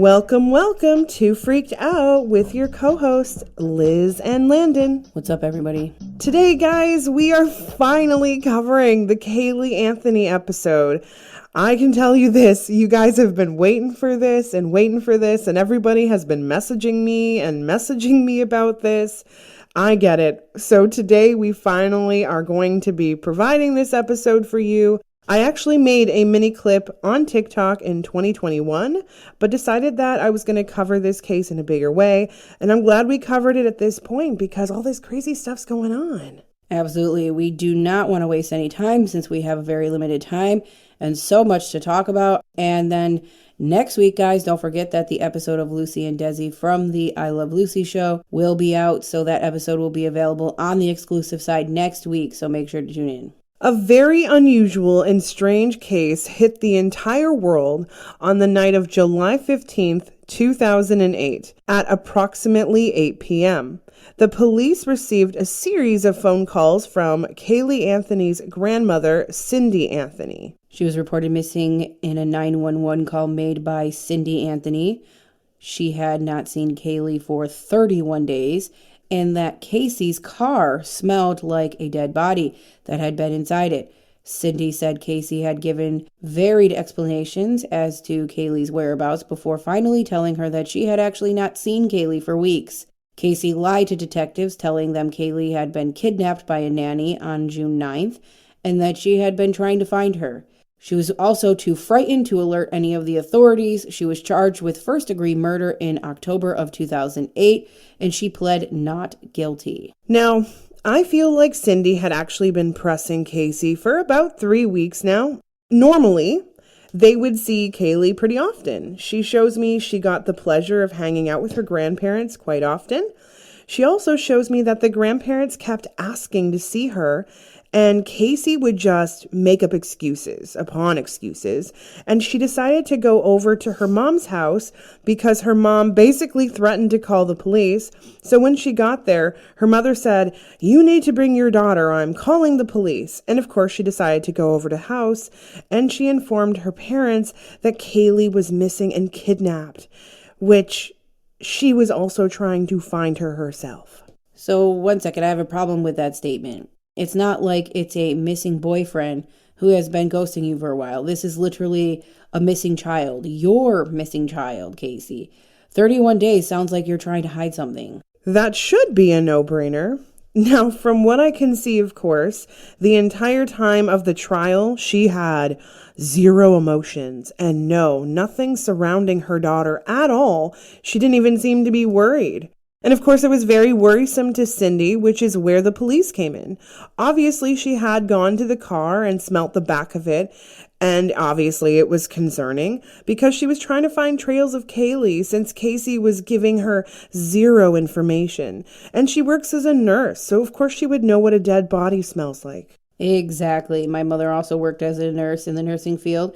Welcome to Freaked Out with your co-hosts, Liz and Landon. What's up, everybody? Today, guys, we are finally covering the Caylee Anthony episode. I can tell you this, you guys have been waiting for this, and everybody has been messaging me about this. I get it. So today, we finally are going to be providing this episode for you. I actually made a mini clip on TikTok in 2021, but decided that I was going to cover this case in a bigger way. And I'm glad we covered it at this point because all this crazy stuff's going on. Absolutely. We do not want to waste any time since we have a very limited time and so much to talk about. And then next week, guys, don't forget that the episode of Lucy and Desi from the I Love Lucy show will be out. So that episode will be available on the exclusive side next week. So make sure to tune in. A very unusual and strange case hit the entire world on the night of July 15th, 2008, at approximately 8 p.m. The police received a series of phone calls from Caylee Anthony's grandmother, Cindy Anthony. She was reported missing in a 911 call made by Cindy Anthony. She had not seen Caylee for 31 days. And that Casey's car smelled like a dead body that had been inside it. Cindy said Casey had given varied explanations as to Caylee's whereabouts before finally telling her that she had actually not seen Caylee for weeks. Casey lied to detectives, telling them Caylee had been kidnapped by a nanny on June 9th and that she had been trying to find her. She was also too frightened to alert any of the authorities. She was charged with first-degree murder in October of 2008, and she pled not guilty. Now, I feel like Cindy had actually been pressing Casey for about 3 weeks now. Normally, they would see Caylee pretty often. She shows me she got the pleasure of hanging out with her grandparents quite often. She also shows me that the grandparents kept asking to see her, and Casey would just make up excuses upon excuses. And she decided to go over to her mom's house because her mom basically threatened to call the police. So when she got there, her mother said, "You need to bring your daughter. I'm calling the police." And of course, she decided to go over to the house, and she informed her parents that Caylee was missing and kidnapped, which she was also trying to find her herself. So 1 second, I have a problem with that statement. It's not like it's a missing boyfriend who has been ghosting you for a while. This is literally a missing child. Your missing child, Casey. 31 days sounds like you're trying to hide something. That should be a no-brainer. Now, from what I can see, of course, the entire time of the trial, she had zero emotions and nothing surrounding her daughter at all. She didn't even seem to be worried. And of course, it was very worrisome to Cindy, which is where the police came in. Obviously, she had gone to the car and smelt the back of it. And obviously, it was concerning because she was trying to find trails of Caylee since Casey was giving her zero information. And she works as a nurse, so of course she would know what a dead body smells like. Exactly. My mother also worked as a nurse in the nursing field.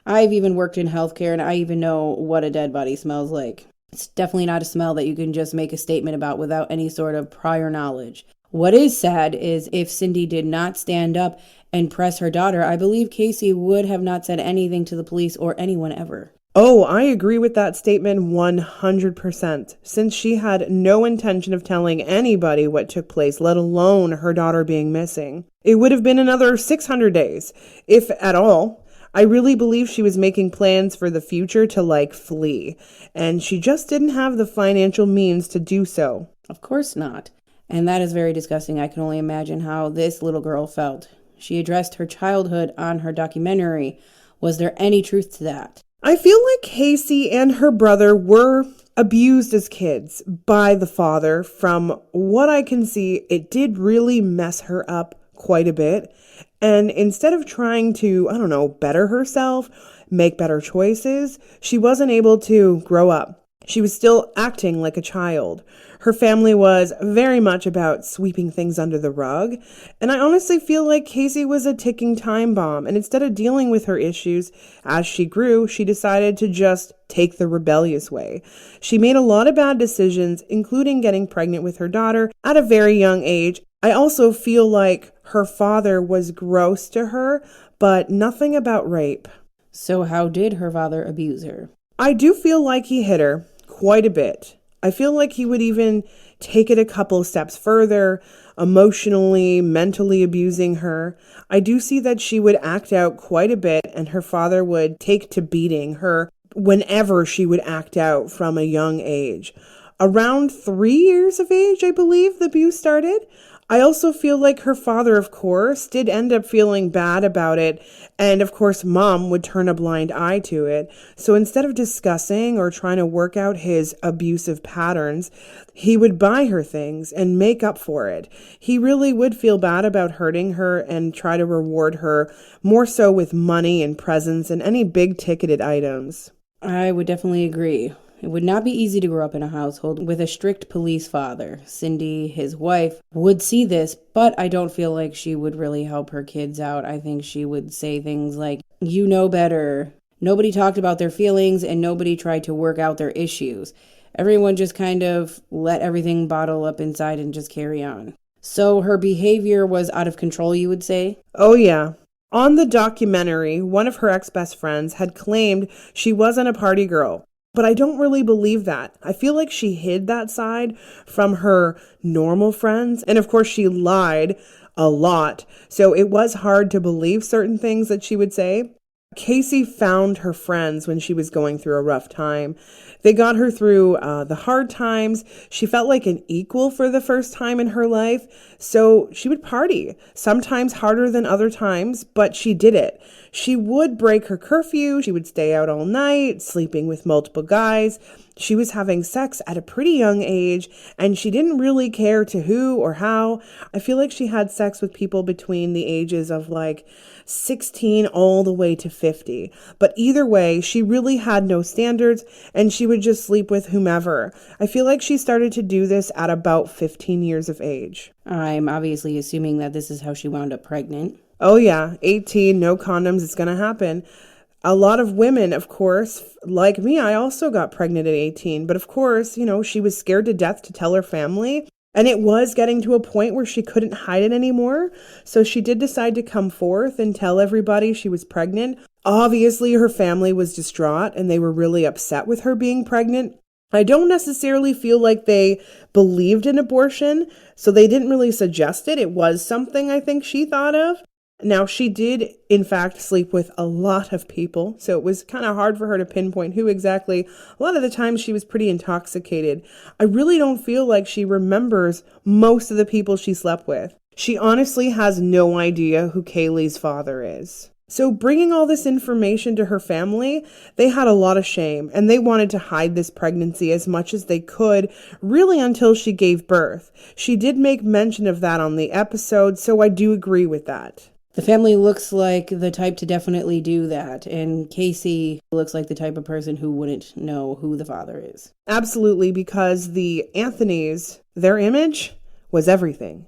I've even worked in healthcare, and I even know what a dead body smells like. It's definitely not a smell that you can just make a statement about without any sort of prior knowledge. What is sad is if Cindy did not stand up and press her daughter, I believe Casey would have not said anything to the police or anyone ever. Oh, I agree with that statement 100%, since she had no intention of telling anybody what took place, let alone her daughter being missing. It would have been another 600 days, if at all. I really believe she was making plans for the future to flee, and she just didn't have the financial means to do so. Of course not. And that is very disgusting. I can only imagine how this little girl felt. She addressed her childhood on her documentary. Was there any truth to that? I feel like Casey and her brother were abused as kids by the father. From what I can see, it did really mess her up quite a bit. And instead of trying to, better herself, make better choices, she wasn't able to grow up. She was still acting like a child. Her family was very much about sweeping things under the rug. And I honestly feel like Casey was a ticking time bomb. And instead of dealing with her issues as she grew, she decided to just take the rebellious way. She made a lot of bad decisions, including getting pregnant with her daughter at a very young age. I also feel like her father was gross to her, but nothing about rape. So how did her father abuse her? I do feel like he hit her quite a bit. I feel like he would even take it a couple steps further, emotionally, mentally abusing her. I do see that she would act out quite a bit, and her father would take to beating her whenever she would act out from a young age. Around 3 years of age, I believe the abuse started. I also feel like her father, of course, did end up feeling bad about it. And of course, mom would turn a blind eye to it. So instead of discussing or trying to work out his abusive patterns, he would buy her things and make up for it. He really would feel bad about hurting her and try to reward her more so with money and presents and any big ticketed items. I would definitely agree. It would not be easy to grow up in a household with a strict police father. Cindy, his wife, would see this, but I don't feel like she would really help her kids out. I think she would say things like, "You know better." Nobody talked about their feelings and nobody tried to work out their issues. Everyone just kind of let everything bottle up inside and just carry on. So her behavior was out of control, you would say? Oh, yeah. On the documentary, one of her ex-best friends had claimed she wasn't a party girl. But I don't really believe that. I feel like she hid that side from her normal friends. And of course, she lied a lot. So it was hard to believe certain things that she would say. Casey found her friends when she was going through a rough time. They got her through the hard times. She felt like an equal for the first time in her life. So she would party, sometimes harder than other times, but she did it. She would break her curfew. She would stay out all night, sleeping with multiple guys. She was having sex at a pretty young age, and she didn't really care to who or how. I feel like she had sex with people between the ages of like 16 all the way to 50. But either way, she really had no standards, and she would just sleep with whomever. I feel like she started to do this at about 15 years of age. I'm obviously assuming that this is how she wound up pregnant. Oh yeah, 18, no condoms, it's gonna happen. A lot of women, of course, like me, I also got pregnant at 18. But of course, she was scared to death to tell her family. And it was getting to a point where she couldn't hide it anymore. So she did decide to come forth and tell everybody she was pregnant. Obviously, her family was distraught and they were really upset with her being pregnant. I don't necessarily feel like they believed in abortion, so they didn't really suggest it. It was something I think she thought of. Now, she did, in fact, sleep with a lot of people, so it was kind of hard for her to pinpoint who exactly. A lot of the times she was pretty intoxicated. I really don't feel like she remembers most of the people she slept with. She honestly has no idea who Caylee's father is. So bringing all this information to her family, they had a lot of shame, and they wanted to hide this pregnancy as much as they could, really until she gave birth. She did make mention of that on the episode, so I do agree with that. The family looks like the type to definitely do that, and Casey looks like the type of person who wouldn't know who the father is. Absolutely, because the Anthonys, their image was everything.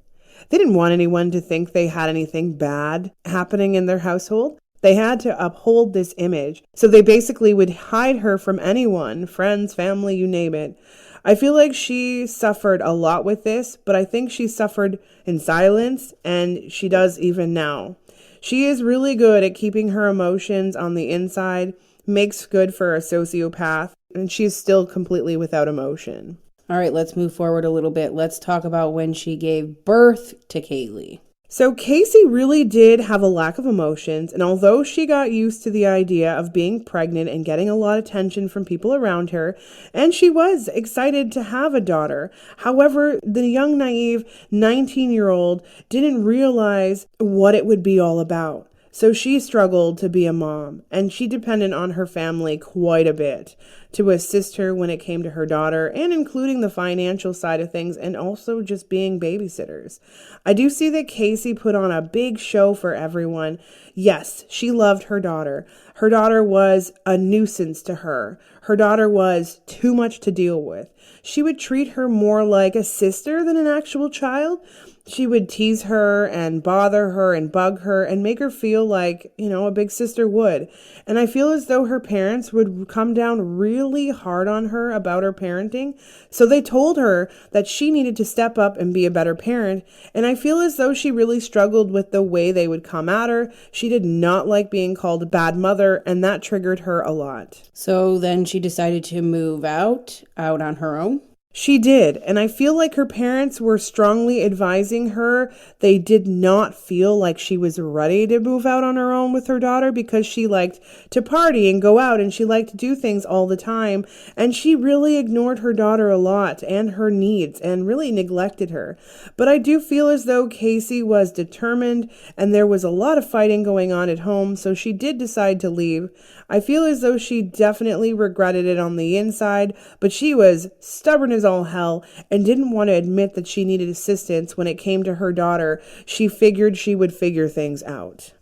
They didn't want anyone to think they had anything bad happening in their household. They had to uphold this image, so they basically would hide her from anyone, friends, family, you name it. I feel like she suffered a lot with this, but I think she suffered in silence, and she does even now. She is really good at keeping her emotions on the inside, makes good for a sociopath, and she's still completely without emotion. All right, let's move forward a little bit. Let's talk about when she gave birth to Caylee. So Casey really did have a lack of emotions, and although she got used to the idea of being pregnant and getting a lot of attention from people around her, and she was excited to have a daughter, however, the young, naive 19-year-old didn't realize what it would be all about. So she struggled to be a mom, and she depended on her family quite a bit to assist her when it came to her daughter, and including the financial side of things, and also just being babysitters. I do see that Casey put on a big show for everyone. Yes, she loved her daughter. Her daughter was a nuisance to her. Her daughter was too much to deal with. She would treat her more like a sister than an actual child. She would tease her and bother her and bug her and make her feel like, a big sister would. And I feel as though her parents would come down really hard on her about her parenting. So they told her that she needed to step up and be a better parent. And I feel as though she really struggled with the way they would come at her. She did not like being called a bad mother, and that triggered her a lot. So then she decided to move out on her own? She did, and I feel like her parents were strongly advising her. They did not feel like she was ready to move out on her own with her daughter because she liked to party and go out and she liked to do things all the time. And she really ignored her daughter a lot and her needs and really neglected her. But I do feel as though Casey was determined and there was a lot of fighting going on at home, so she did decide to leave. I feel as though she definitely regretted it on the inside, but she was stubborn as all hell and didn't want to admit that she needed assistance when it came to her daughter. She figured she would figure things out.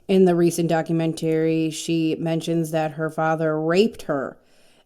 In the recent documentary, she mentions that her father raped her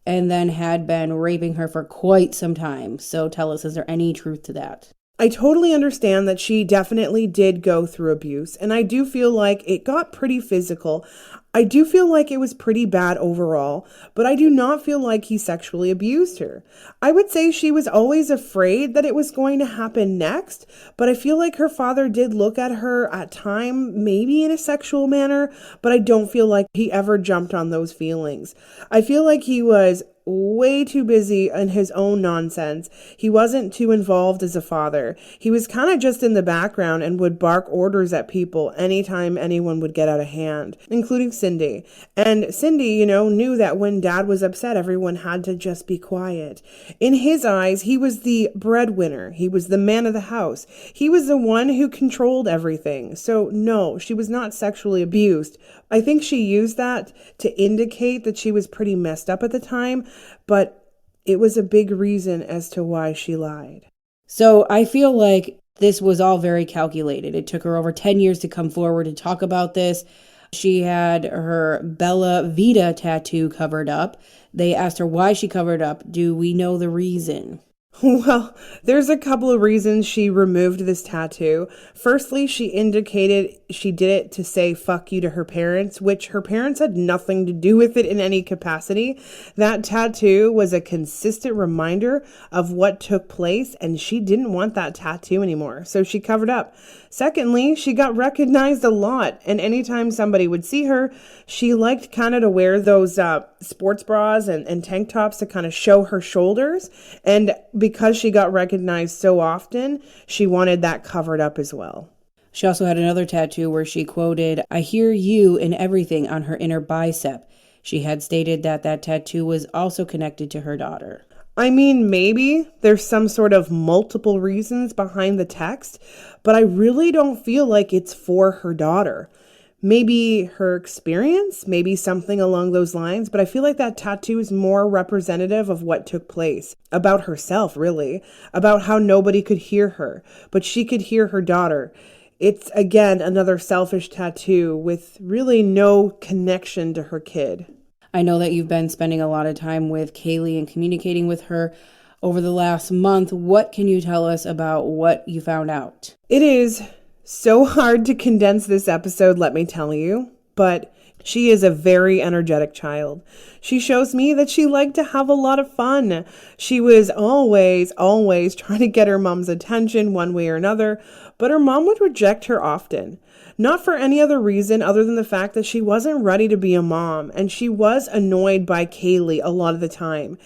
and then had been raping her for quite some time. So tell us, is there any truth to that? I totally understand that she definitely did go through abuse, and I do feel like it got pretty physical. I do feel like it was pretty bad overall, but I do not feel like he sexually abused her. I would say she was always afraid that it was going to happen next, but I feel like her father did look at her at time, maybe in a sexual manner, but I don't feel like he ever jumped on those feelings. I feel like he was way too busy in his own nonsense. He wasn't too involved as a father. He was kind of just in the background and would bark orders at people anytime anyone would get out of hand, including Cindy. And Cindy, knew that when dad was upset, everyone had to just be quiet. In his eyes, he was the breadwinner. He was the man of the house. He was the one who controlled everything. So no, she was not sexually abused. I think she used that to indicate that she was pretty messed up at the time, but it was a big reason as to why she lied. So I feel like this was all very calculated. It took her over 10 years to come forward to talk about this. She had her Bella Vita tattoo covered up. They asked her why she covered up. Do we know the reason? Well, there's a couple of reasons she removed this tattoo. Firstly, she indicated she did it to say fuck you to her parents, which her parents had nothing to do with it in any capacity. That tattoo was a consistent reminder of what took place, and she didn't want that tattoo anymore, so she covered up. Secondly, she got recognized a lot, and anytime somebody would see her, she liked kind of to wear those sports bras and tank tops to kind of show her shoulders, and because she got recognized so often, she wanted that covered up as well. She also had another tattoo where she quoted, "I hear you in everything" on her inner bicep. She had stated that that tattoo was also connected to her daughter. I mean, maybe there's some sort of multiple reasons behind the text, but I really don't feel like it's for her daughter. Maybe her experience, maybe something along those lines, but I feel like that tattoo is more representative of what took place, about herself, really, about how nobody could hear her, but she could hear her daughter. It's, again, another selfish tattoo with really no connection to her kid. I know that you've been spending a lot of time with Caylee and communicating with her over the last month. What can you tell us about what you found out? It is so hard to condense this episode, let me tell you, but she is a very energetic child. She shows me that she liked to have a lot of fun. She was always trying to get her mom's attention one way or another, but her mom would reject her often. Not for any other reason other than the fact that she wasn't ready to be a mom, and she was annoyed by Caylee a lot of the time.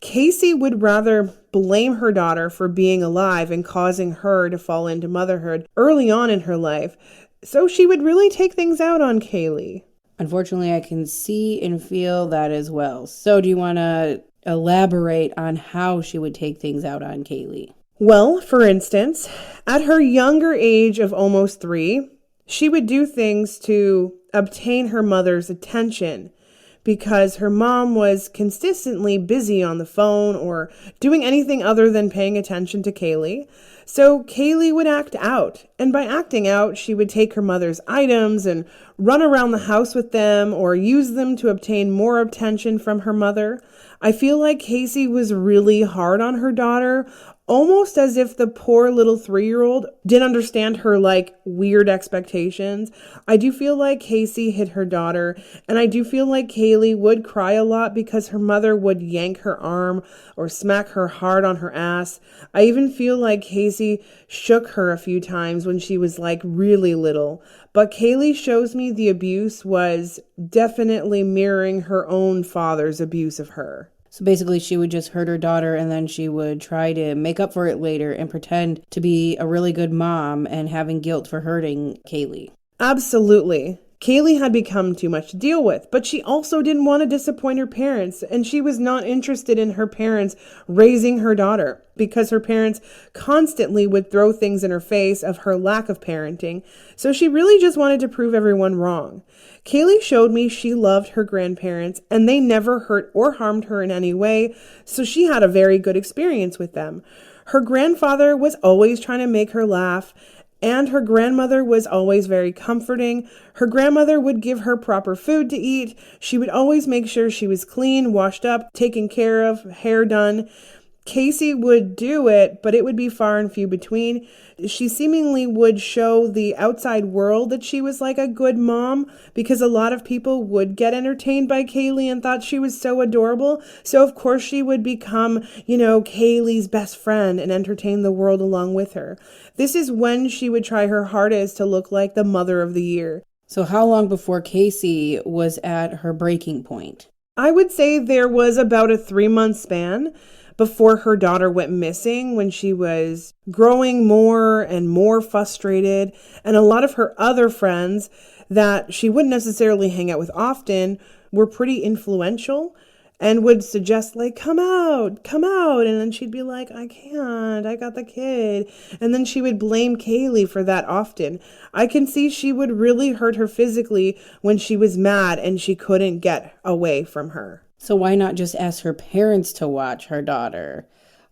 Casey would rather blame her daughter for being alive and causing her to fall into motherhood early on in her life, so she would really take things out on Caylee. Unfortunately, I can see and feel that as well. So do you want to elaborate on how she would take things out on Caylee? Well, for instance, at her younger age of almost 3, she would do things to obtain her mother's attention because her mom was consistently busy on the phone or doing anything other than paying attention to Caylee. So Caylee would act out, and by acting out, she would take her mother's items and run around the house with them or use them to obtain more attention from her mother. I feel like Casey was really hard on her daughter, almost as if the poor little 3-year-old didn't understand her like weird expectations. I do feel like Casey hit her daughter, and I do feel like Caylee would cry a lot because her mother would yank her arm or smack her hard on her ass. I even feel like Casey shook her a few times when she was like really little. But Caylee shows me the abuse was definitely mirroring her own father's abuse of her. So basically, she would just hurt her daughter and then she would try to make up for it later and pretend to be a really good mom and having guilt for hurting Caylee. Absolutely. Caylee had become too much to deal with, but she also didn't want to disappoint her parents, and she was not interested in her parents raising her daughter because her parents constantly would throw things in her face of her lack of parenting, so she really just wanted to prove everyone wrong. Caylee showed me she loved her grandparents, and they never hurt or harmed her in any way, so she had a very good experience with them. Her grandfather was always trying to make her laugh, and her grandmother was always very comforting. Her grandmother would give her proper food to eat. She would always make sure she was clean, washed up, taken care of, hair done. Casey would do it, but it would be far and few between. She seemingly would show the outside world that she was like a good mom because a lot of people would get entertained by Caylee and thought she was so adorable. So of course she would become, Caylee's best friend and entertain the world along with her. This is when she would try her hardest to look like the mother of the year. So how long before Casey was at her breaking point? I would say there was about a 3-month span before her daughter went missing, when she was growing more and more frustrated, and a lot of her other friends that she wouldn't necessarily hang out with often were pretty influential and would suggest like, come out. And then she'd be like, I can't, I got the kid. And then she would blame Caylee for that often. I can see she would really hurt her physically when she was mad and she couldn't get away from her. So why not just ask her parents to watch her daughter?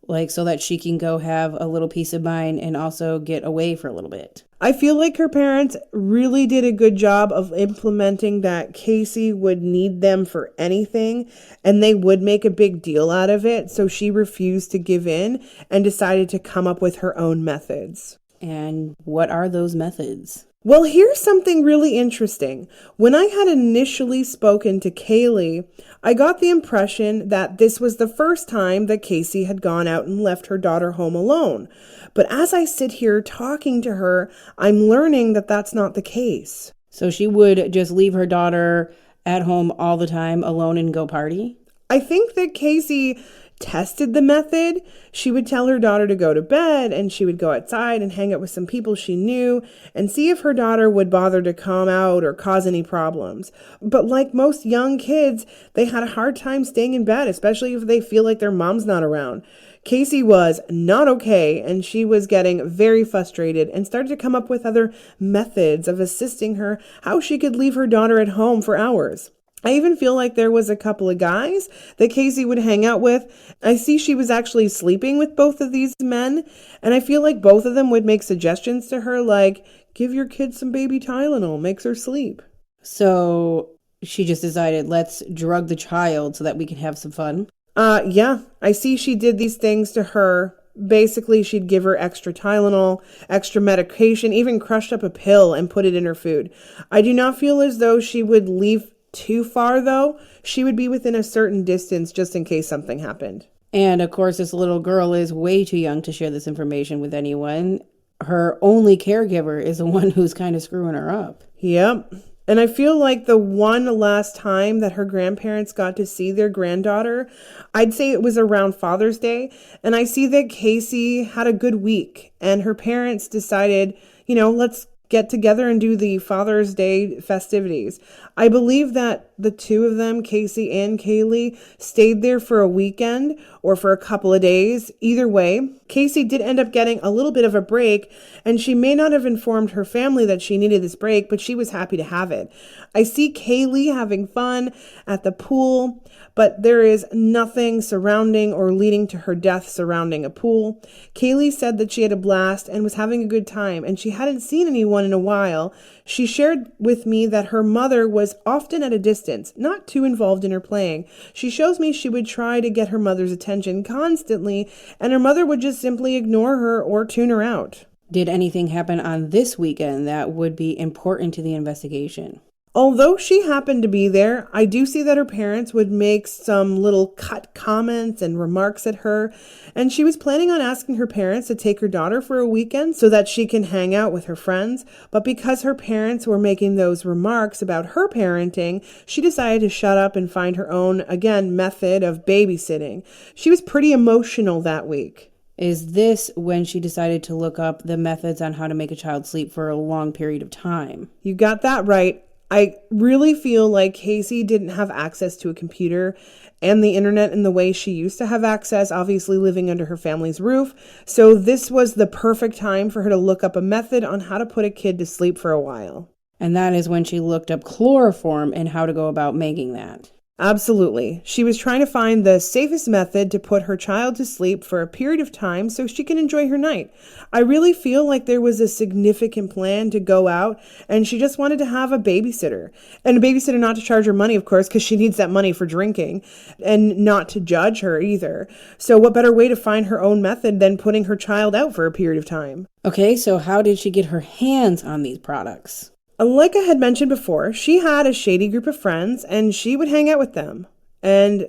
Like, so that she can go have a little peace of mind and also get away for a little bit. I feel like her parents really did a good job of implementing that Casey would need them for anything, and they would make a big deal out of it. So she refused to give in and decided to come up with her own methods. And what are those methods? Well, here's something really interesting. When I had initially spoken to Caylee, I got the impression that this was the first time that Casey had gone out and left her daughter home alone. But as I sit here talking to her, I'm learning that that's not the case. So she would just leave her daughter at home all the time alone and go party? I think that Casey tested the method. She would tell her daughter to go to bed, and she would go outside and hang out with some people she knew and see if her daughter would bother to come out or cause any problems. But like most young kids, they had a hard time staying in bed, especially if they feel like their mom's not around. Casey was not okay, and she was getting very frustrated and started to come up with other methods of assisting her, how she could leave her daughter at home for hours. I even feel like there was a couple of guys that Casey would hang out with. I see she was actually sleeping with both of these men, and I feel like both of them would make suggestions to her like, give your kid some baby Tylenol, makes her sleep. So she just decided, let's drug the child so that we can have some fun? Yeah, I see she did these things to her. Basically, she'd give her extra Tylenol, extra medication, even crushed up a pill and put it in her food. I do not feel as though she would leave too far, though. She would be within a certain distance just in case something happened. And of course, this little girl is way too young to share this information with anyone. Her only caregiver is the one who's kind of screwing her up. Yep. And I feel like the one last time that her grandparents got to see their granddaughter, I'd say it was around Father's Day. And I see that Casey had a good week and her parents decided, let's get together and do the Father's Day festivities. I believe that the two of them, Casey and Caylee, stayed there for a weekend or for a couple of days. Either way, Casey did end up getting a little bit of a break, and she may not have informed her family that she needed this break, but she was happy to have it. I see Caylee having fun at the pool, but there is nothing surrounding or leading to her death surrounding a pool. Caylee said that she had a blast and was having a good time, and she hadn't seen anyone in a while. She shared with me that her mother was often at a distance, not too involved in her playing. She shows me she would try to get her mother's attention constantly, and her mother would just just simply ignore her or tune her out. Did anything happen on this weekend that would be important to the investigation? Although she happened to be there, I do see that her parents would make some little cut comments and remarks at her, and she was planning on asking her parents to take her daughter for a weekend so that she can hang out with her friends, but because her parents were making those remarks about her parenting, she decided to shut up and find her own, again, method of babysitting. She was pretty emotional that week. Is this when she decided to look up the methods on how to make a child sleep for a long period of time? You got that right. I really feel like Casey didn't have access to a computer and the internet in the way she used to have access, obviously living under her family's roof. So this was the perfect time for her to look up a method on how to put a kid to sleep for a while. And that is when she looked up chloroform and how to go about making that. Absolutely. She was trying to find the safest method to put her child to sleep for a period of time so she can enjoy her night. I really feel like there was a significant plan to go out, and she just wanted to have a babysitter. And a babysitter not to charge her money, of course, because she needs that money for drinking, and not to judge her either. So what better way to find her own method than putting her child out for a period of time? Okay, so how did she get her hands on these products? Like I had mentioned before, she had a shady group of friends and she would hang out with them. And,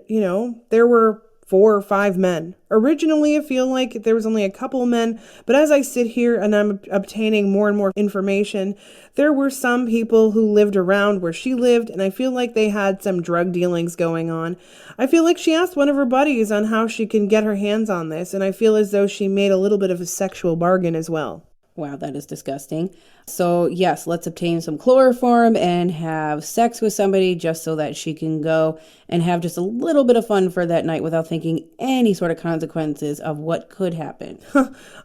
there were 4 or 5 men. Originally, I feel like there was only a couple men, but as I sit here and I'm obtaining more and more information, there were some people who lived around where she lived, and I feel like they had some drug dealings going on. I feel like she asked one of her buddies on how she can get her hands on this, and I feel as though she made a little bit of a sexual bargain as well. Wow, that is disgusting. So yes, let's obtain some chloroform and have sex with somebody just so that she can go and have just a little bit of fun for that night without thinking any sort of consequences of what could happen.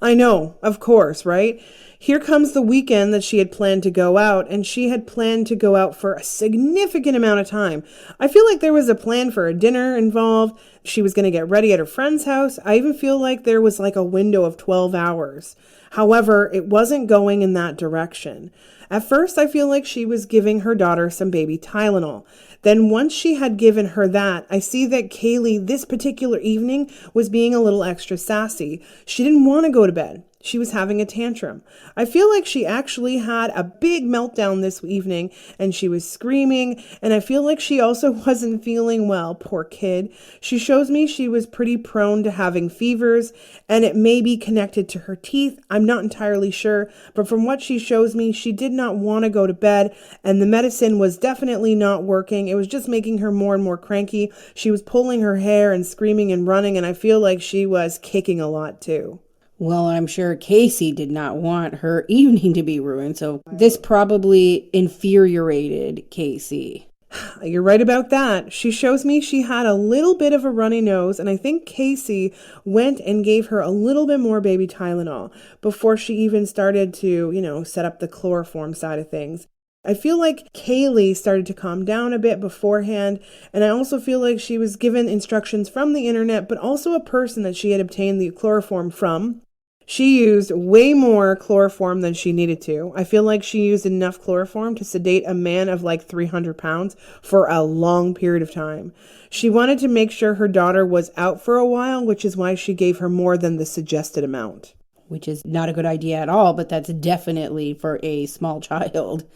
I know, of course, right? Here comes the weekend that she had planned to go out, and she had planned to go out for a significant amount of time. I feel like there was a plan for a dinner involved. She was going to get ready at her friend's house. I even feel like there was like a window of 12 hours. However, it wasn't going in that direction. At first, I feel like she was giving her daughter some baby Tylenol. Then once she had given her that, I see that Caylee this particular evening was being a little extra sassy. She didn't want to go to bed. She was having a tantrum. I feel like she actually had a big meltdown this evening and she was screaming, and I feel like she also wasn't feeling well, poor kid. She shows me she was pretty prone to having fevers, and it may be connected to her teeth. I'm not entirely sure, but from what she shows me, she did not want to go to bed, and the medicine was definitely not working. It was just making her more and more cranky. She was pulling her hair and screaming and running, and I feel like she was kicking a lot too. Well, I'm sure Casey did not want her evening to be ruined, so this probably infuriated Casey. You're right about that. She shows me she had a little bit of a runny nose, and I think Casey went and gave her a little bit more baby Tylenol before she even started to, set up the chloroform side of things. I feel like Caylee started to calm down a bit beforehand, and I also feel like she was given instructions from the internet, but also a person that she had obtained the chloroform from. She used way more chloroform than she needed to. I feel like she used enough chloroform to sedate a man of like 300 pounds for a long period of time. She wanted to make sure her daughter was out for a while, which is why she gave her more than the suggested amount. Which is not a good idea at all, but that's definitely for a small child.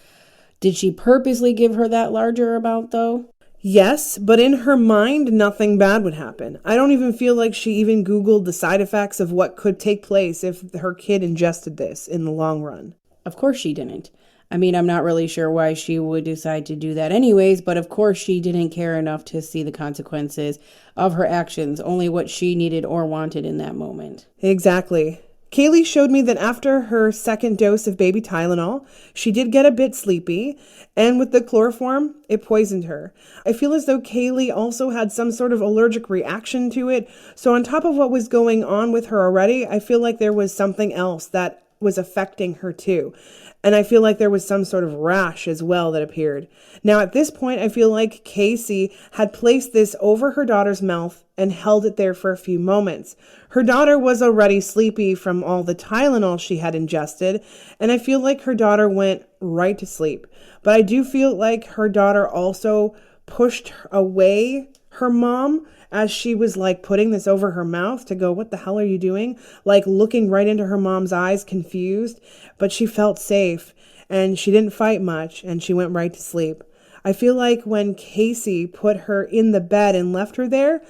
Did she purposely give her that larger amount, though? Yes, but in her mind, nothing bad would happen. I don't even feel like she even Googled the side effects of what could take place if her kid ingested this in the long run. Of course she didn't. I mean, I'm not really sure why she would decide to do that anyways, but of course she didn't care enough to see the consequences of her actions, only what she needed or wanted in that moment. Exactly. Caylee showed me that after her second dose of baby Tylenol, she did get a bit sleepy, and with the chloroform, it poisoned her. I feel as though Caylee also had some sort of allergic reaction to it, so on top of what was going on with her already, I feel like there was something else that was affecting her too. And I feel like there was some sort of rash as well that appeared. Now at this point, I feel like Casey had placed this over her daughter's mouth and held it there for a few moments. Her daughter was already sleepy from all the Tylenol she had ingested, and I feel like her daughter went right to sleep. But I do feel like her daughter also pushed away her mom as she was like putting this over her mouth to go, what the hell are you doing? Like looking right into her mom's eyes, confused, but she felt safe and she didn't fight much and she went right to sleep. I feel like when Casey put her in the bed and left her there,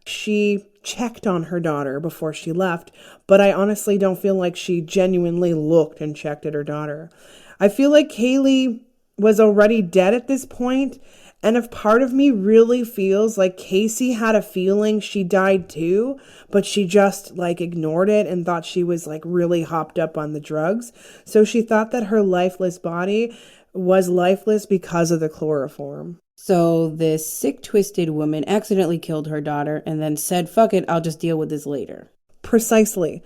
she checked on her daughter before she left, but I honestly don't feel like she genuinely looked and checked at her daughter. I feel like Caylee was already dead at this point, and if part of me really feels like Casey had a feeling she died too, but she just like ignored it and thought she was like really hopped up on the drugs. So she thought that her lifeless body was lifeless because of the chloroform. So this sick, twisted woman accidentally killed her daughter and then said, fuck it, I'll just deal with this later. Precisely.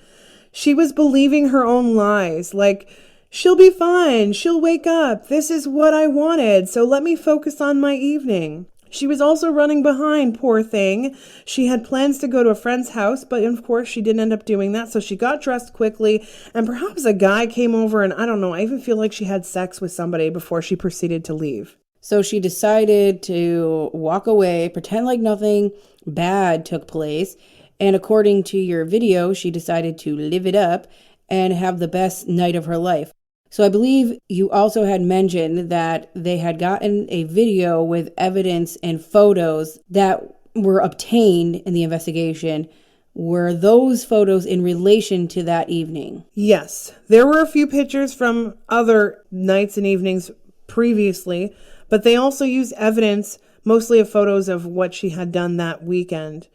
She was believing her own lies, like, she'll be fine, she'll wake up, this is what I wanted, so let me focus on my evening. She was also running behind, poor thing. She had plans to go to a friend's house, but of course she didn't end up doing that, so she got dressed quickly, and perhaps a guy came over, and I don't know, I even feel like she had sex with somebody before she proceeded to leave. So she decided to walk away, pretend like nothing bad took place, and according to your video, she decided to live it up and have the best night of her life. So I believe you also had mentioned that they had gotten a video with evidence and photos that were obtained in the investigation. Were those photos in relation to that evening? Yes, there were a few pictures from other nights and evenings previously, but they also used evidence, mostly of photos of what she had done that weekend.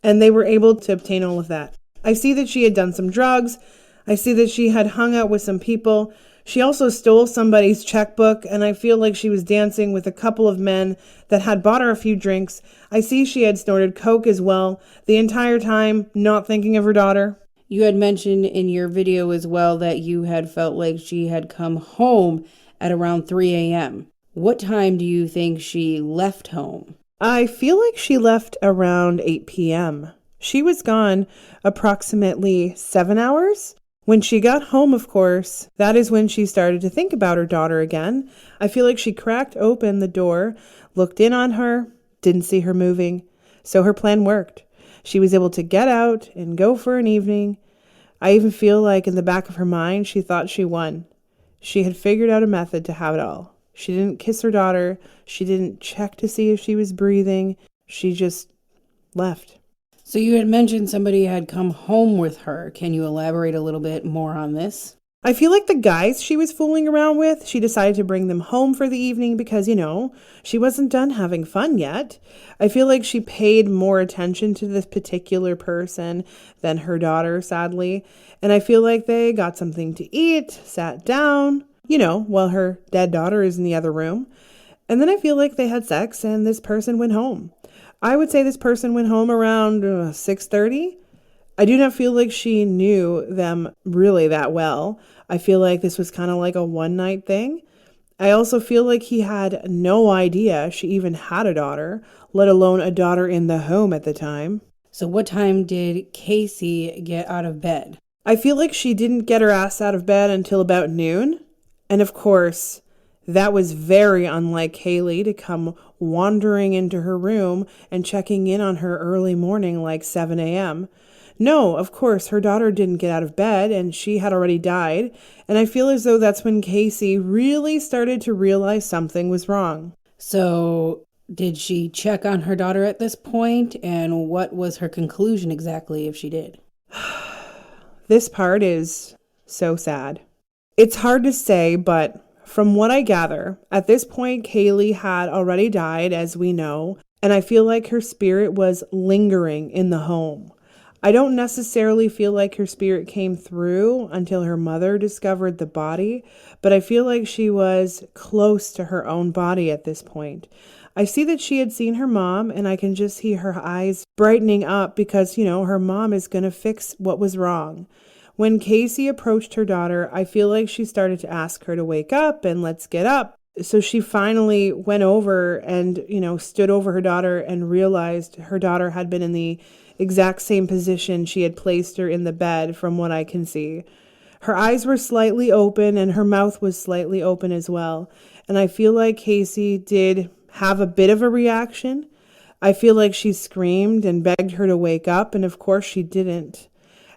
And they were able to obtain all of that. I see that she had done some drugs. I see that she had hung out with some people. She also stole somebody's checkbook, and I feel like she was dancing with a couple of men that had bought her a few drinks. I see she had snorted coke as well, the entire time not thinking of her daughter. You had mentioned in your video as well that you had felt like she had come home at around 3 a.m. What time do you think she left home? I feel like she left around 8 p.m. She was gone approximately 7 hours. When she got home, of course, that is when she started to think about her daughter again. I feel like she cracked open the door, looked in on her, didn't see her moving. So her plan worked. She was able to get out and go for an evening. I even feel like in the back of her mind, she thought she won. She had figured out a method to have it all. She didn't kiss her daughter. She didn't check to see if she was breathing. She just left. So you had mentioned somebody had come home with her. Can you elaborate a little bit more on this? I feel like the guys she was fooling around with, she decided to bring them home for the evening because, she wasn't done having fun yet. I feel like she paid more attention to this particular person than her daughter, sadly. And I feel like they got something to eat, sat down, while her dead daughter is in the other room. And then I feel like they had sex and this person went home. I would say this person went home around 6:30. I do not feel like she knew them really that well. I feel like this was kind of like a one-night thing. I also feel like he had no idea she even had a daughter, let alone a daughter in the home at the time. So what time did Casey get out of bed? I feel like she didn't get her ass out of bed until about noon. And of course, that was very unlike Caylee to come wandering into her room and checking in on her early morning like 7 a.m. No, of course, her daughter didn't get out of bed and she had already died. And I feel as though that's when Casey really started to realize something was wrong. So did she check on her daughter at this point? And what was her conclusion exactly if she did? This part is so sad. It's hard to say, but from what I gather, at this point, Caylee had already died, as we know, and I feel like her spirit was lingering in the home. I don't necessarily feel like her spirit came through until her mother discovered the body, but I feel like she was close to her own body at this point. I see that she had seen her mom, and I can just see her eyes brightening up because, her mom is going to fix what was wrong. When Casey approached her daughter, I feel like she started to ask her to wake up and let's get up. So she finally went over and, stood over her daughter and realized her daughter had been in the exact same position she had placed her in the bed from what I can see. Her eyes were slightly open and her mouth was slightly open as well. And I feel like Casey did have a bit of a reaction. I feel like she screamed and begged her to wake up, and of course she didn't.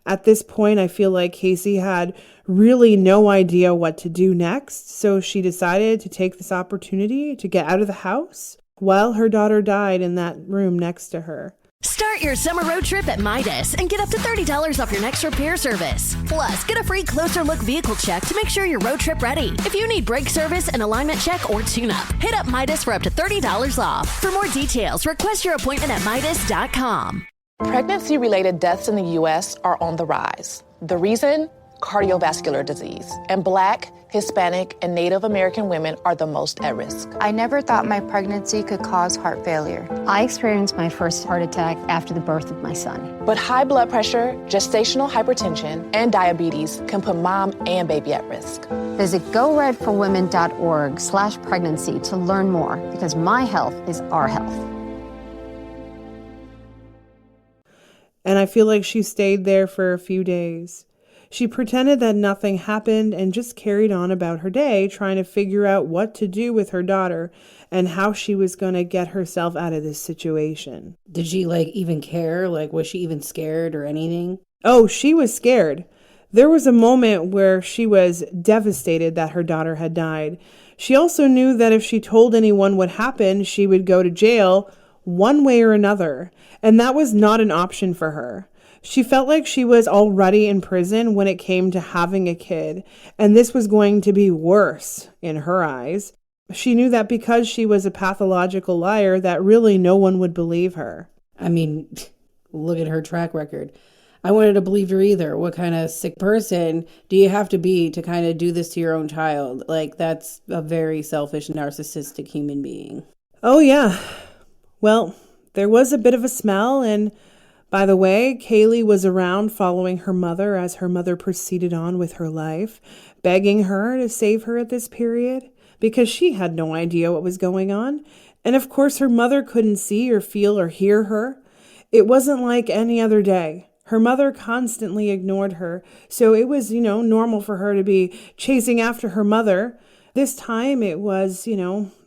At this point, I feel like Caylee had really no idea what to do next, so she decided to take this opportunity to get out of the house while her daughter died in that room next to her. Start your summer road trip at Midas and get up to $30 off your next repair service. Plus, get a free closer look vehicle check to make sure you're road trip ready. If you need brake service, an alignment check, or tune-up, hit up Midas for up to $30 off. For more details, request your appointment at Midas.com. Pregnancy-related deaths in the U.S. are on the rise. The reason? Cardiovascular disease. And Black, Hispanic, and Native American women are the most at risk. I never thought my pregnancy could cause heart failure. I experienced my first heart attack after the birth of my son. But high blood pressure, gestational hypertension, and diabetes can put mom and baby at risk. Visit goredforwomen.org/pregnancy to learn more, because my health is our health. And I feel like she stayed there for a few days. She pretended that nothing happened and just carried on about her day, trying to figure out what to do with her daughter and how she was going to get herself out of this situation. Did she even care? Was she even scared or anything? Oh, she was scared. There was a moment where she was devastated that her daughter had died. She also knew that if she told anyone what happened, she would go to jail one way or another, and that was not an option for her. She felt like she was already in prison when it came to having a kid, and this was going to be worse in her eyes. She knew that because she was a pathological liar, that really no one would believe her. I mean, look at her track record. I wanted to believe her either. What kind of sick person do you have to be to kind of do this to your own child? That's a very selfish, narcissistic human being. Oh, yeah. Well, there was a bit of a smell, and by the way, Caylee was around following her mother as her mother proceeded on with her life, begging her to save her at this period because she had no idea what was going on. And of course, her mother couldn't see or feel or hear her. It wasn't like any other day. Her mother constantly ignored her, so it was, normal for her to be chasing after her mother. This time it was,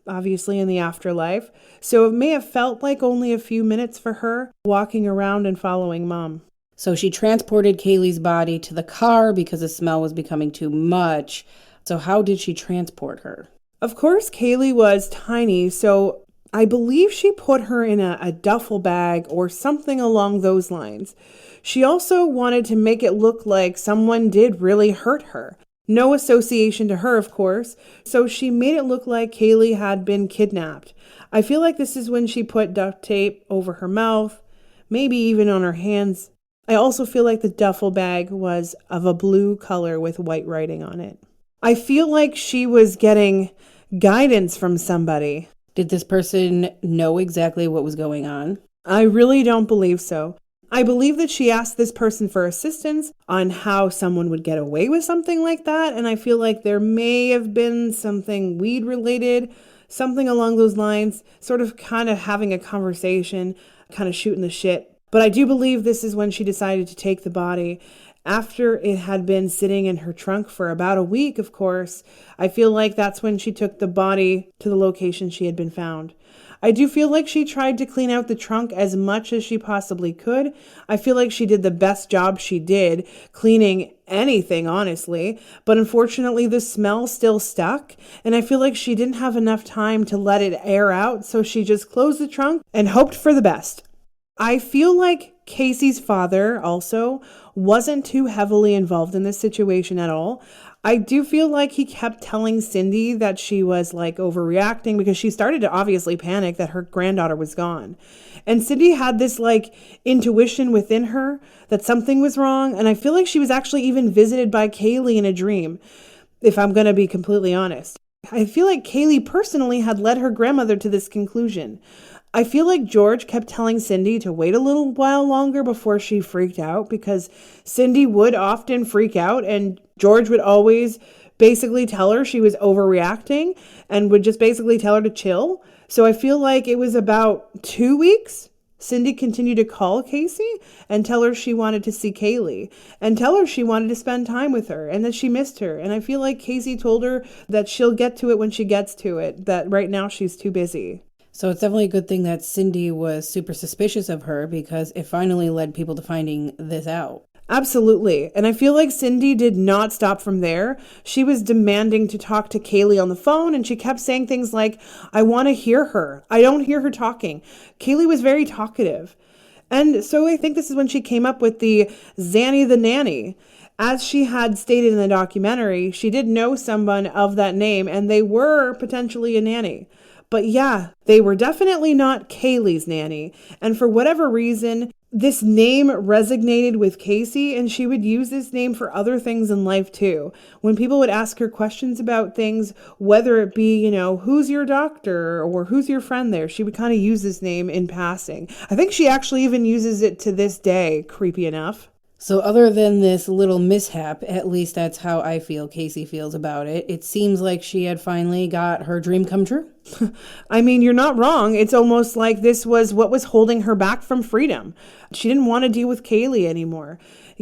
obviously in the afterlife. So it may have felt like only a few minutes for her walking around and following mom. So she transported Caylee's body to the car because the smell was becoming too much. So how did she transport her? Of course, Caylee was tiny, so I believe she put her in a duffel bag or something along those lines. She also wanted to make it look like someone did really hurt her. No association to her, of course, so she made it look like Caylee had been kidnapped. I feel like this is when she put duct tape over her mouth, maybe even on her hands. I also feel like the duffel bag was of a blue color with white writing on it. I feel like she was getting guidance from somebody. Did this person know exactly what was going on? I really don't believe so. I believe that she asked this person for assistance on how someone would get away with something like that, and I feel like there may have been something weed related, something along those lines, sort of kind of having a conversation, kind of shooting the shit. But I do believe this is when she decided to take the body. After it had been sitting in her trunk for about a week, of course, I feel like that's when she took the body to the location she had been found. I do feel like she tried to clean out the trunk as much as she possibly could. I feel like she did the best job she did cleaning anything, honestly. But unfortunately, the smell still stuck. And I feel like she didn't have enough time to let it air out. So she just closed the trunk and hoped for the best. I feel like Casey's father also wasn't too heavily involved in this situation at all. I do feel like he kept telling Cindy that she was overreacting because she started to obviously panic that her granddaughter was gone. And Cindy had this intuition within her that something was wrong. And I feel like she was actually even visited by Caylee in a dream, if I'm going to be completely honest. I feel like Caylee personally had led her grandmother to this conclusion. I feel like George kept telling Cindy to wait a little while longer before she freaked out because Cindy would often freak out and George would always basically tell her she was overreacting and would just basically tell her to chill. So I feel like it was about 2 weeks. Cindy continued to call Casey and tell her she wanted to see Caylee and tell her she wanted to spend time with her and that she missed her. And I feel like Casey told her that she'll get to it when she gets to it, that right now she's too busy. So it's definitely a good thing that Cindy was super suspicious of her because it finally led people to finding this out. Absolutely. And I feel like Cindy did not stop from there. She was demanding to talk to Caylee on the phone, and she kept saying things like, I want to hear her. I don't hear her talking. Caylee was very talkative. And so I think this is when she came up with the Zanny the Nanny. As she had stated in the documentary, she did know someone of that name, and they were potentially a nanny. But yeah, they were definitely not Caylee's nanny. And for whatever reason, this name resonated with Casey, and she would use this name for other things in life too. When people would ask her questions about things, whether it be, who's your doctor or who's your friend there, she would kind of use this name in passing. I think she actually even uses it to this day, creepy enough. So other than this little mishap, at least that's how I feel Casey feels about it, it seems like she had finally got her dream come true. I mean, you're not wrong. It's almost like this was what was holding her back from freedom. She didn't want to deal with Caylee anymore.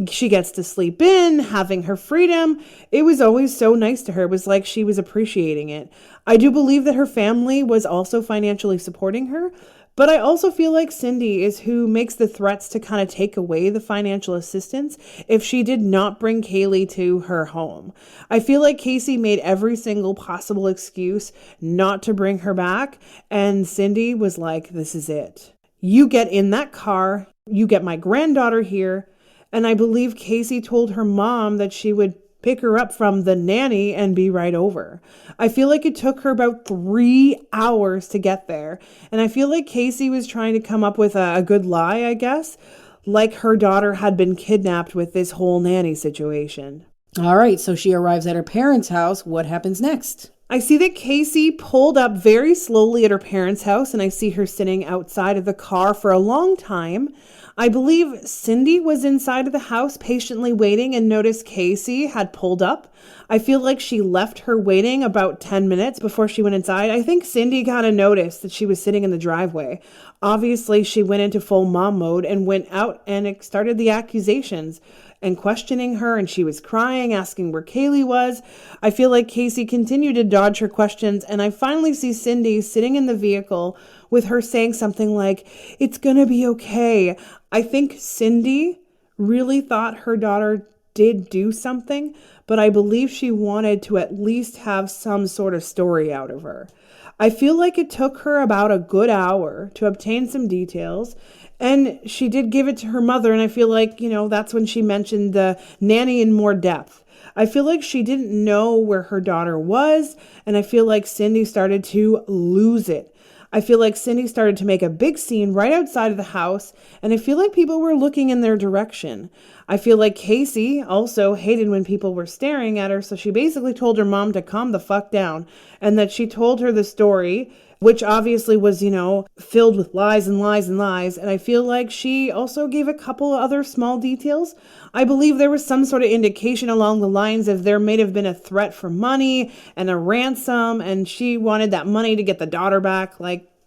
She gets to sleep in, having her freedom. It was always so nice to her. It was like she was appreciating it. I do believe that her family was also financially supporting her. But I also feel like Cindy is who makes the threats to kind of take away the financial assistance if she did not bring Caylee to her home. I feel like Casey made every single possible excuse not to bring her back, and Cindy was like, this is it. You get in that car, you get my granddaughter here, and I believe Casey told her mom that she would pick her up from the nanny and be right over. I feel like it took her about 3 hours to get there. And I feel like Casey was trying to come up with a good lie, I guess, like her daughter had been kidnapped with this whole nanny situation. All right, so she arrives at her parents' house. What happens next? I see that Casey pulled up very slowly at her parents' house, and I see her sitting outside of the car for a long time. I believe Cindy was inside of the house patiently waiting and noticed Casey had pulled up. I feel like she left her waiting about 10 minutes before she went inside. I think Cindy kind of noticed that she was sitting in the driveway. Obviously, she went into full mom mode and went out and started the accusations and questioning her, and she was crying, asking where Caylee was. I feel like Casey continued to dodge her questions, and I finally see Cindy sitting in the vehicle with her saying something like, it's gonna be okay. I think Cindy really thought her daughter did do something, but I believe she wanted to at least have some sort of story out of her. I feel like it took her about a good hour to obtain some details, and she did give it to her mother, and I feel like, that's when she mentioned the nanny in more depth. I feel like she didn't know where her daughter was, and I feel like Cindy started to lose it. I feel like Cindy started to make a big scene right outside of the house, and I feel like people were looking in their direction. I feel like Casey also hated when people were staring at her, so she basically told her mom to calm the fuck down, and that she told her the story, which obviously was, filled with lies and lies and lies, and I feel like she also gave a couple other small details. I believe there was some sort of indication along the lines of there may have been a threat for money and a ransom, and she wanted that money to get the daughter back,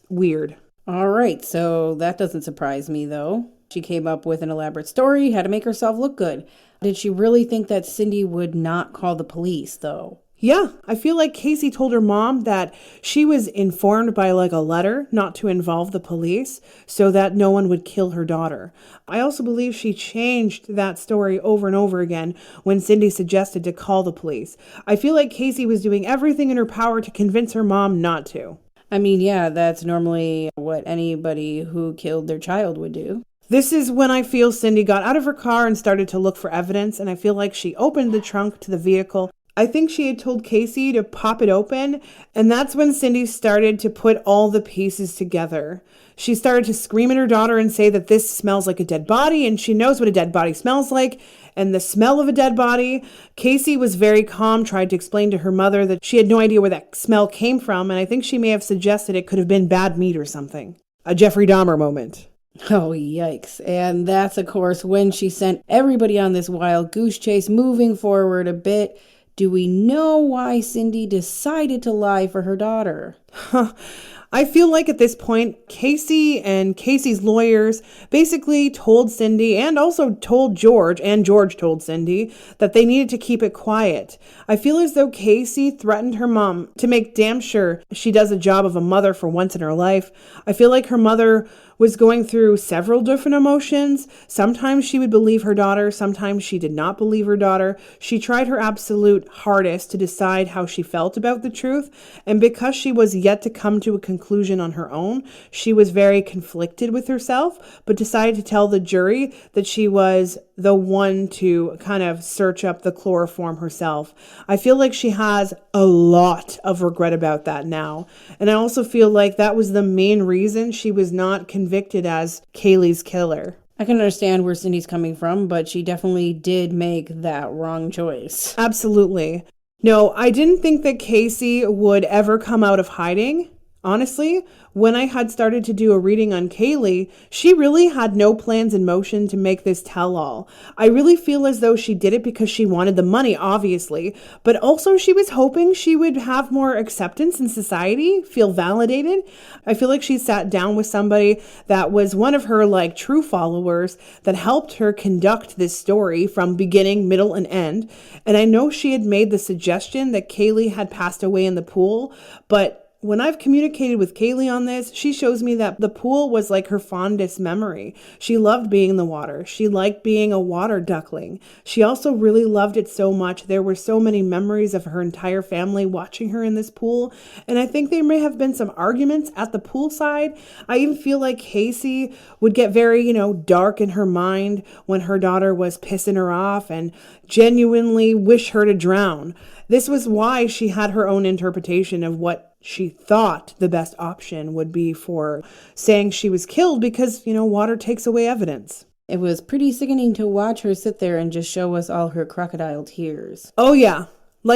weird. All right, so that doesn't surprise me, though. She came up with an elaborate story, had to make herself look good. Did she really think that Cindy would not call the police, though? Yeah, I feel like Casey told her mom that she was informed by a letter not to involve the police so that no one would kill her daughter. I also believe she changed that story over and over again when Cindy suggested to call the police. I feel like Casey was doing everything in her power to convince her mom not to. I mean, yeah, that's normally what anybody who killed their child would do. This is when I feel Cindy got out of her car and started to look for evidence, and I feel like she opened the trunk to the vehicle. I think she had told Casey to pop it open, and that's when Cindy started to put all the pieces together. She started to scream at her daughter and say that this smells like a dead body, and she knows what a dead body smells like, and the smell of a dead body. Casey was very calm, tried to explain to her mother that she had no idea where that smell came from, and I think she may have suggested it could have been bad meat or something. A Jeffrey Dahmer moment. Oh, yikes. And that's, of course, when she sent everybody on this wild goose chase. Moving forward a bit, do we know why Cindy decided to lie for her daughter? I feel like at this point, Casey and Casey's lawyers basically told Cindy and also told George, and George told Cindy, that they needed to keep it quiet. I feel as though Casey threatened her mom to make damn sure she does a job of a mother for once in her life. I feel like her mother was going through several different emotions. Sometimes she would believe her daughter, sometimes she did not believe her daughter. She tried her absolute hardest to decide how she felt about the truth, and because she was yet to come to a conclusion on her own, she was very conflicted with herself, but decided to tell the jury that she was the one to kind of search up the chloroform herself. I feel like she has a lot of regret about that now. And I also feel like that was the main reason she was not convicted as Caylee's killer. I can understand where Cindy's coming from, but she definitely did make that wrong choice. Absolutely. No, I didn't think that Casey would ever come out of hiding. Honestly, when I had started to do a reading on Caylee, she really had no plans in motion to make this tell-all. I really feel as though she did it because she wanted the money, obviously, but also she was hoping she would have more acceptance in society, feel validated. I feel like she sat down with somebody that was one of her true followers that helped her conduct this story from beginning, middle, and end. And I know she had made the suggestion that Caylee had passed away in the pool, but when I've communicated with Caylee on this, she shows me that the pool was like her fondest memory. She loved being in the water. She liked being a water duckling. She also really loved it so much. There were so many memories of her entire family watching her in this pool. And I think there may have been some arguments at the poolside. I even feel like Casey would get very, dark in her mind when her daughter was pissing her off and genuinely wish her to drown. This was why she had her own interpretation of what she thought the best option would be for saying she was killed because, water takes away evidence. It was pretty sickening to watch her sit there and just show us all her crocodile tears. Oh, yeah.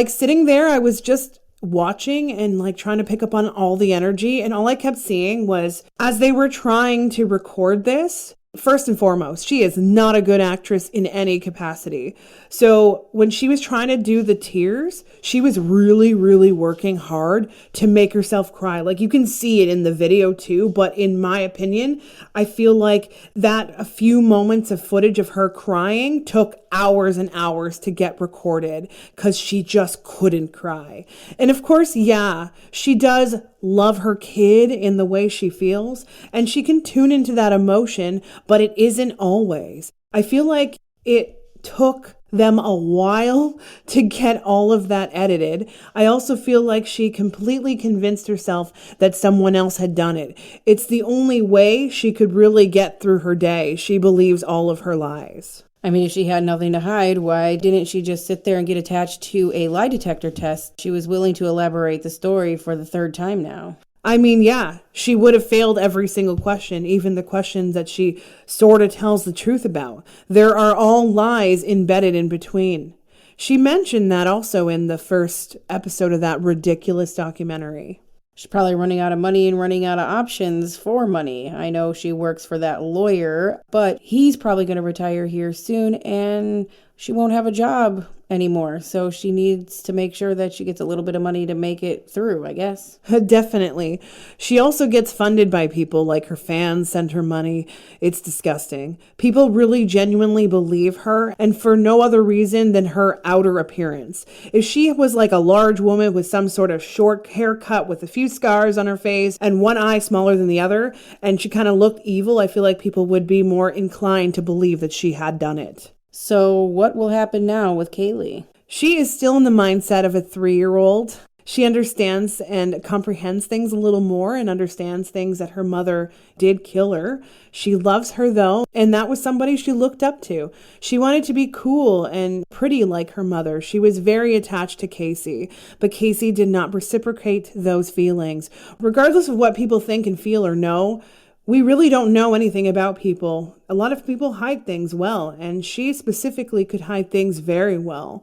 Sitting there, I was just watching and trying to pick up on all the energy. And all I kept seeing was as they were trying to record this, first and foremost, she is not a good actress in any capacity. So when she was trying to do the tears, she was really, really working hard to make herself cry. You can see it in the video too, but in my opinion, I feel like that a few moments of footage of her crying took hours and hours to get recorded because she just couldn't cry. And of course, yeah, she does love her kid in the way she feels, and she can tune into that emotion, but it isn't always. I feel like it took them a while to get all of that edited. I also feel like she completely convinced herself that someone else had done it. It's the only way she could really get through her day. She believes all of her lies. I mean, if she had nothing to hide, why didn't she just sit there and get attached to a lie detector test? She was willing to elaborate the story for the third time now. I mean, yeah, she would have failed every single question, even the questions that she sort of tells the truth about. There are all lies embedded in between. She mentioned that also in the first episode of that ridiculous documentary. She's probably running out of money and running out of options for money. I know she works for that lawyer, but he's probably going to retire here soon and she won't have a job anymore. So she needs to make sure that she gets a little bit of money to make it through, I guess. Definitely. She also gets funded by people, like her fans send her money. It's disgusting. People really genuinely believe her, and for no other reason than her outer appearance. If she was like a large woman with some sort of short haircut with a few scars on her face and one eye smaller than the other, and she kind of looked evil, I feel like people would be more inclined to believe that she had done it. So what will happen now with Caylee? She is still in the mindset of a 3-year-old. She understands and comprehends things a little more and understands things that her mother did kill her. She loves her though, and that was somebody she looked up to. She wanted to be cool and pretty like her mother. She was very attached to Casey, but Casey did not reciprocate those feelings. Regardless of what people think and feel or know, we really don't know anything about people. A lot of people hide things well, and she specifically could hide things very well,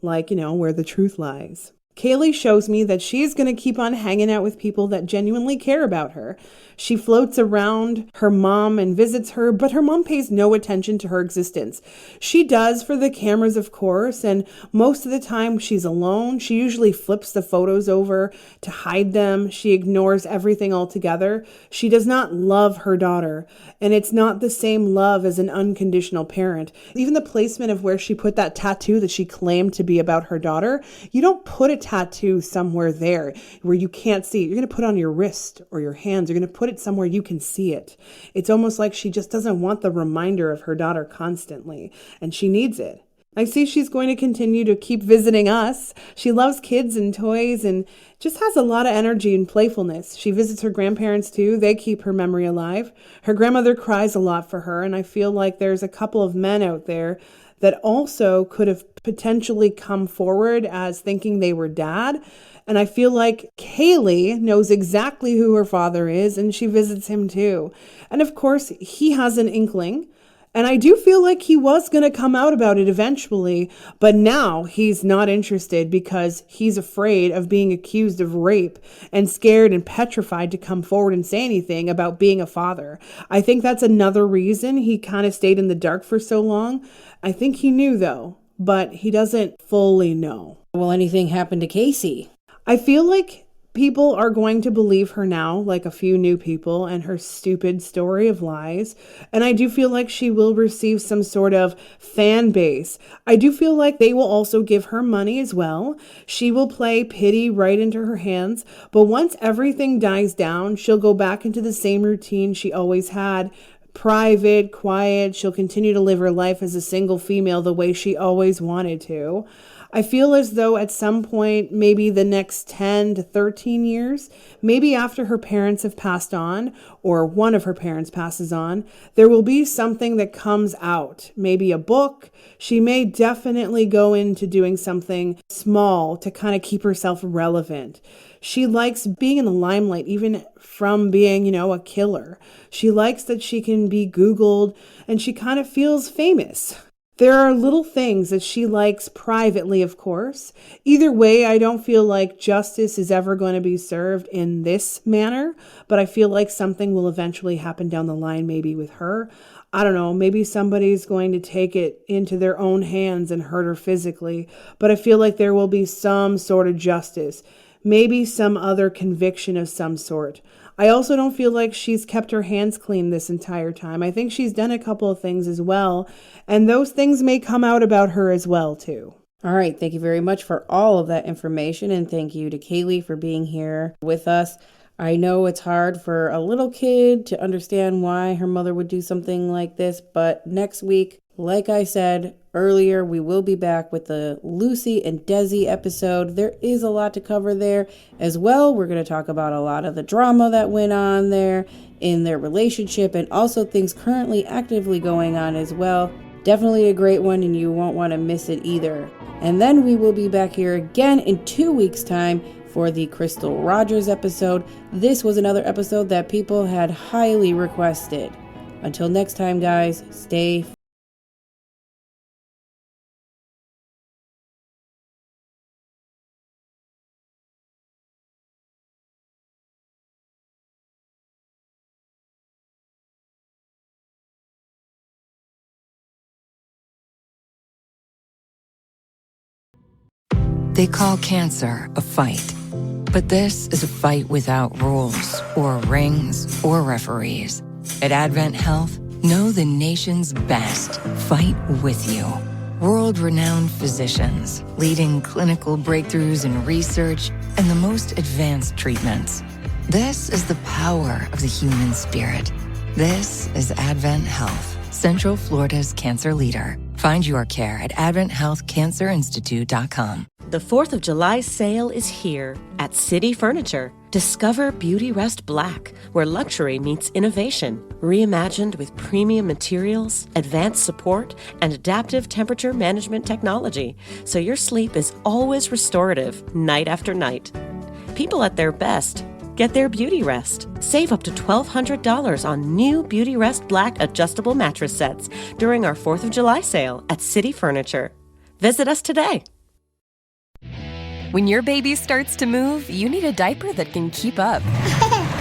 where the truth lies. Caylee shows me that she's going to keep on hanging out with people that genuinely care about her. She floats around her mom and visits her, but her mom pays no attention to her existence. She does for the cameras, of course, and most of the time she's alone. She usually flips the photos over to hide them. She ignores everything altogether. She does not love her daughter, and it's not the same love as an unconditional parent. Even the placement of where she put that tattoo that she claimed to be about her daughter, you don't put a tattoo somewhere there where you can't see it. You're going to put it on your wrist or your hands. You're going to put it somewhere you can see it. It's almost like she just doesn't want the reminder of her daughter constantly, and she needs it. I see she's going to continue to keep visiting us. She loves kids and toys and just has a lot of energy and playfulness. She visits her grandparents too. They keep her memory alive. Her grandmother cries a lot for her, and I feel like there's a couple of men out there that also could have potentially come forward as thinking they were dad. And I feel like Caylee knows exactly who her father is, and she visits him too. And of course, he has an inkling. And I do feel like he was going to come out about it eventually, but now he's not interested because he's afraid of being accused of rape and scared and petrified to come forward and say anything about being a father. I think that's another reason he kind of stayed in the dark for so long. I think he knew though, but he doesn't fully know. Will anything happen to Casey? I feel like people are going to believe her now, like a few new people, and her stupid story of lies. And I do feel like she will receive some sort of fan base. I do feel like they will also give her money as well. She will play pity right into her hands. But once everything dies down, she'll go back into the same routine she always had. Private, quiet. She'll continue to live her life as a single female the way she always wanted to. I feel as though at some point, maybe the next 10 to 13 years, maybe after her parents have passed on, or one of her parents passes on, there will be something that comes out. Maybe a book. She may definitely go into doing something small to kind of keep herself relevant. She likes being in the limelight, even from being, a killer. She likes that she can be Googled, and she kind of feels famous. There are little things that she likes privately, of course. Either way, I don't feel like justice is ever going to be served in this manner, but I feel like something will eventually happen down the line, maybe with her. I don't know, maybe somebody's going to take it into their own hands and hurt her physically, but I feel like there will be some sort of justice, maybe some other conviction of some sort. I also don't feel like she's kept her hands clean this entire time. I think she's done a couple of things as well, and those things may come out about her as well, too. All right, thank you very much for all of that information, and thank you to Caylee for being here with us. I know it's hard for a little kid to understand why her mother would do something like this, but next week, like I said earlier, we will be back with the Lucy and Desi episode. There is a lot to cover there as well. We're going to talk about a lot of the drama that went on there in their relationship and also things currently actively going on as well. Definitely a great one, and you won't want to miss it either. And then we will be back here again in 2 weeks' time for the Crystal Rogers episode. This was another episode that people had highly requested. Until next time, guys, stay They call cancer a fight, but this is a fight without rules or rings or referees. At Advent Health, know the nation's best fight with you. World-renowned physicians leading clinical breakthroughs in research and the most advanced treatments. This is the power of the human spirit. This is Advent Health, Central Florida's cancer leader. Find your care at AdventHealthCancerInstitute.com. The 4th of July sale is here at City Furniture. Discover Beauty Rest Black, where luxury meets innovation. Reimagined with premium materials, advanced support, and adaptive temperature management technology, so your sleep is always restorative, night after night. People at their best get their beauty rest. Save up to $1,200 on new Beauty Rest Black adjustable mattress sets during our 4th of July sale at City Furniture. Visit us today. When your baby starts to move, you need a diaper that can keep up.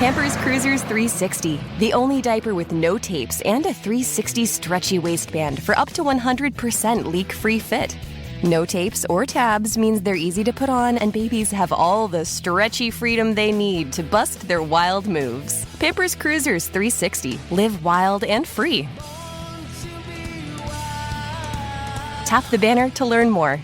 Pampers Cruisers 360, the only diaper with no tapes and a 360 stretchy waistband for up to 100% leak-free fit. No tapes or tabs means they're easy to put on and babies have all the stretchy freedom they need to bust their wild moves. Pampers Cruisers 360, live wild and free. Tap the banner to learn more.